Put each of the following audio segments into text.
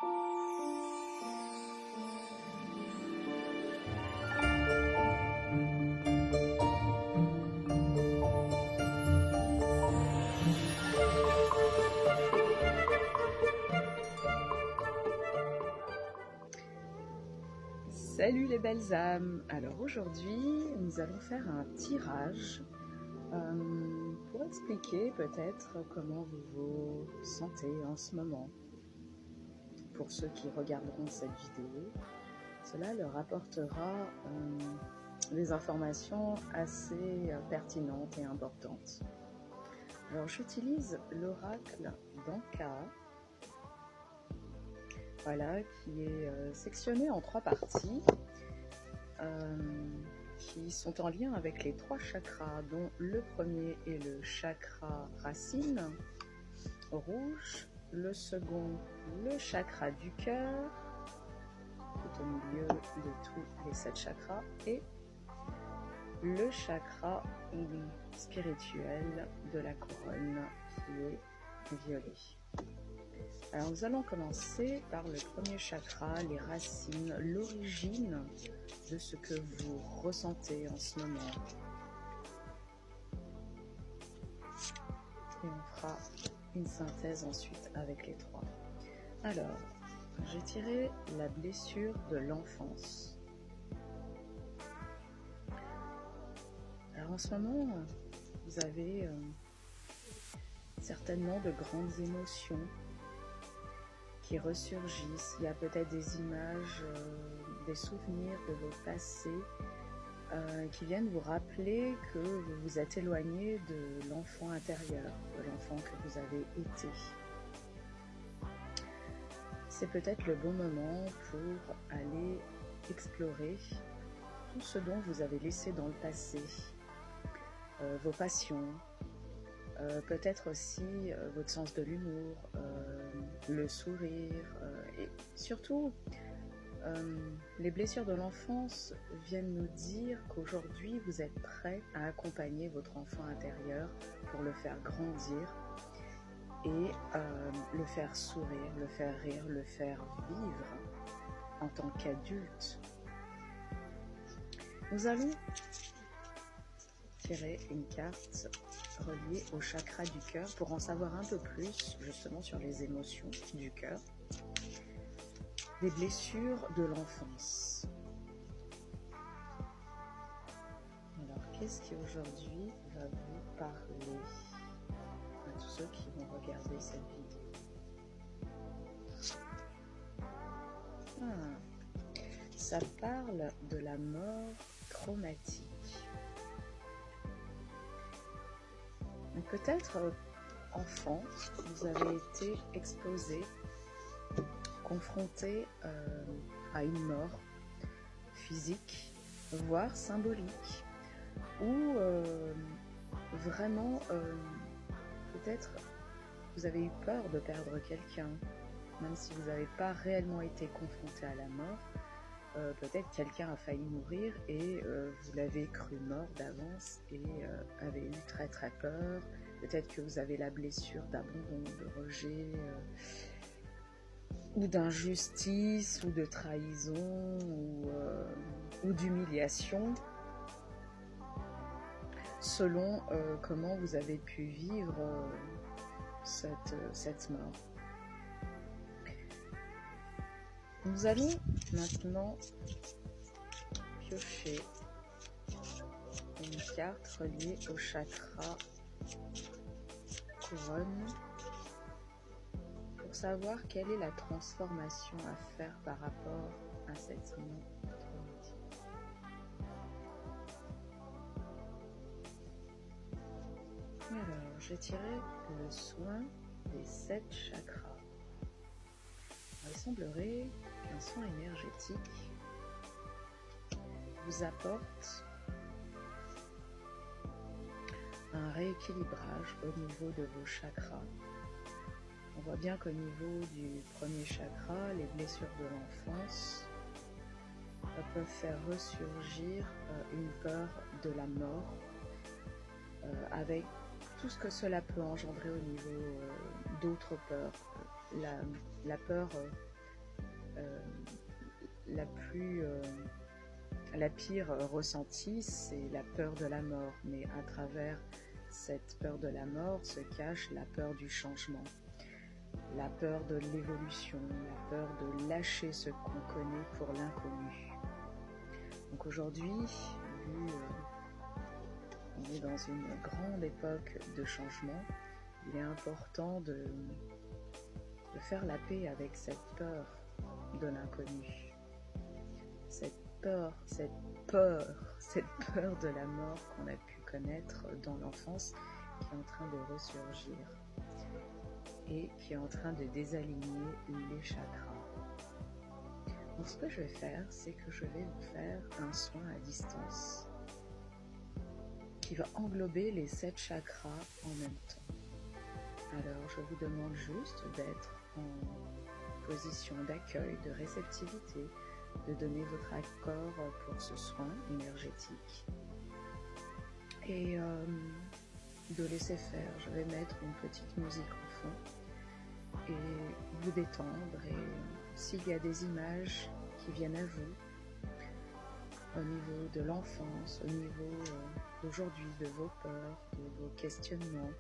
Salut les belles âmes. Alors aujourd'hui, nous allons faire un tirage pour expliquer peut-être comment vous vous sentez en ce moment. Pour ceux qui regarderont cette vidéo, cela leur apportera des informations assez pertinentes et importantes. Alors j'utilise l'oracle d'Anka, voilà, qui est sectionné en 3 parties qui sont en lien avec les 3 chakras, dont le premier est le chakra racine rouge, le second le chakra du cœur, tout au milieu de tous les 7 chakras, et le chakra spirituel de la couronne qui est violet. Alors nous allons commencer par le premier chakra, les racines, l'origine de ce que vous ressentez en ce moment. Et on fera une synthèse ensuite avec les 3. Alors, j'ai tiré la blessure de l'enfance. Alors en ce moment, vous avez certainement de grandes émotions qui ressurgissent. Il y a peut-être des images, des souvenirs de vos passés qui viennent vous rappeler que vous vous êtes éloigné de l'enfant intérieur, de l'enfant que vous avez été. C'est peut-être le bon moment pour aller explorer tout ce dont vous avez laissé dans le passé, vos passions, peut-être aussi votre sens de l'humour, le sourire, et surtout les blessures de l'enfance viennent nous dire qu'aujourd'hui vous êtes prêt à accompagner votre enfant intérieur pour le faire grandir et le faire sourire, le faire rire, le faire vivre en tant qu'adulte. Nous allons tirer une carte reliée au chakra du cœur pour en savoir un peu plus justement sur les émotions du cœur, des blessures de l'enfance. Alors qu'est-ce qui aujourd'hui va vous parler à tous ceux qui vont regarder cette vidéo? Ça parle de la mort traumatique. Peut-être enfant, vous avez été exposé, confronté à une mort physique, voire symbolique, ou vraiment peut-être vous avez eu peur de perdre quelqu'un, même si vous n'avez pas réellement été confronté à la mort. Peut-être quelqu'un a failli mourir et vous l'avez cru mort d'avance et avez eu très très peur. Peut-être que vous avez la blessure d'abandon, de rejet, ou d'injustice, ou de trahison, ou d'humiliation, selon comment vous avez pu vivre cette mort. Nous allons maintenant piocher une carte reliée au chakra couronne pour savoir quelle est la transformation à faire par rapport à cette mort traumatique. Alors, j'ai tiré le soin des 7 chakras. Il semblerait qu'un soin énergétique vous apporte un rééquilibrage au niveau de vos chakras. On voit bien qu'au niveau du premier chakra, les blessures de l'enfance peuvent faire ressurgir une peur de la mort, avec tout ce que cela peut engendrer au niveau d'autres peurs. La peur la pire ressentie, c'est la peur de la mort, mais à travers cette peur de la mort se cache la peur du changement, la peur de l'évolution, la peur de lâcher ce qu'on connaît pour l'inconnu. Donc aujourd'hui, on est dans une grande époque de changement, il est important de faire la paix avec cette peur de l'inconnu, cette peur de la mort qu'on a pu connaître dans l'enfance, qui est en train de ressurgir et qui est en train de désaligner les chakras. Donc ce que je vais faire, c'est que je vais vous faire un soin à distance qui va englober les 7 chakras en même temps. Alors je vous demande juste d'être en position d'accueil, de réceptivité, de donner votre accord pour ce soin énergétique et de laisser faire. Je vais mettre une petite musique en fond et vous détendre, et s'il y a des images qui viennent à vous au niveau de l'enfance, au niveau d'aujourd'hui, de vos peurs, de vos questionnements,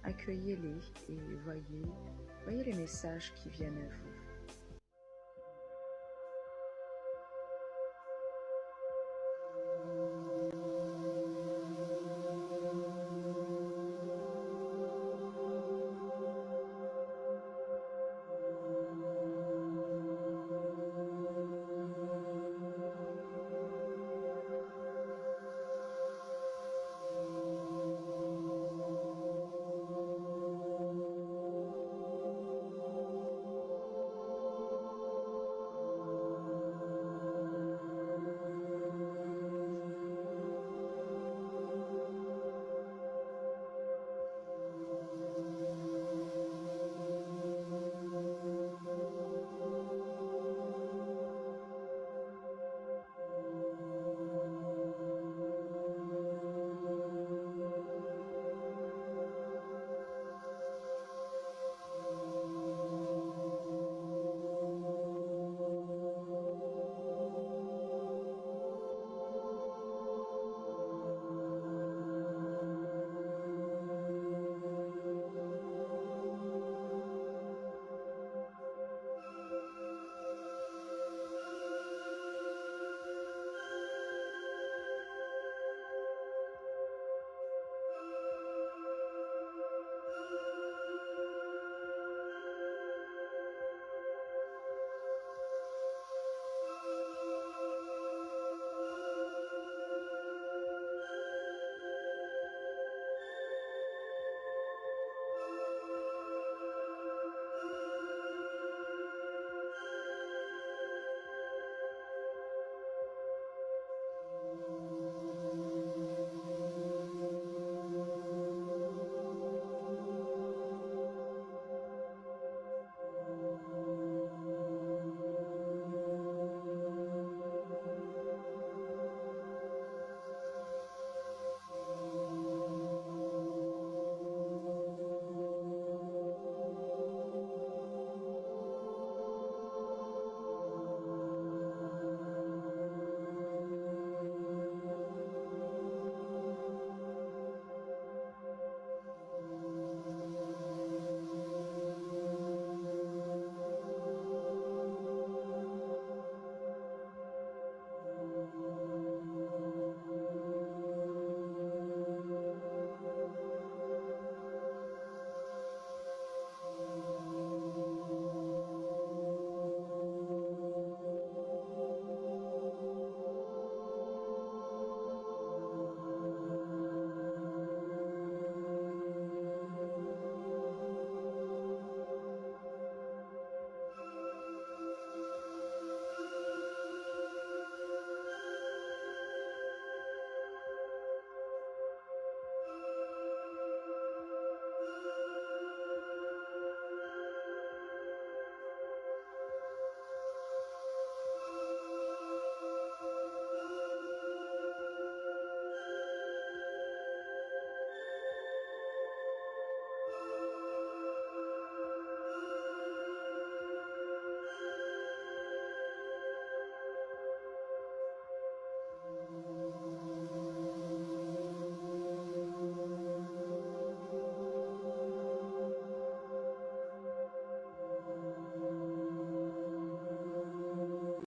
accueillez-les et voyez les messages qui viennent à vous.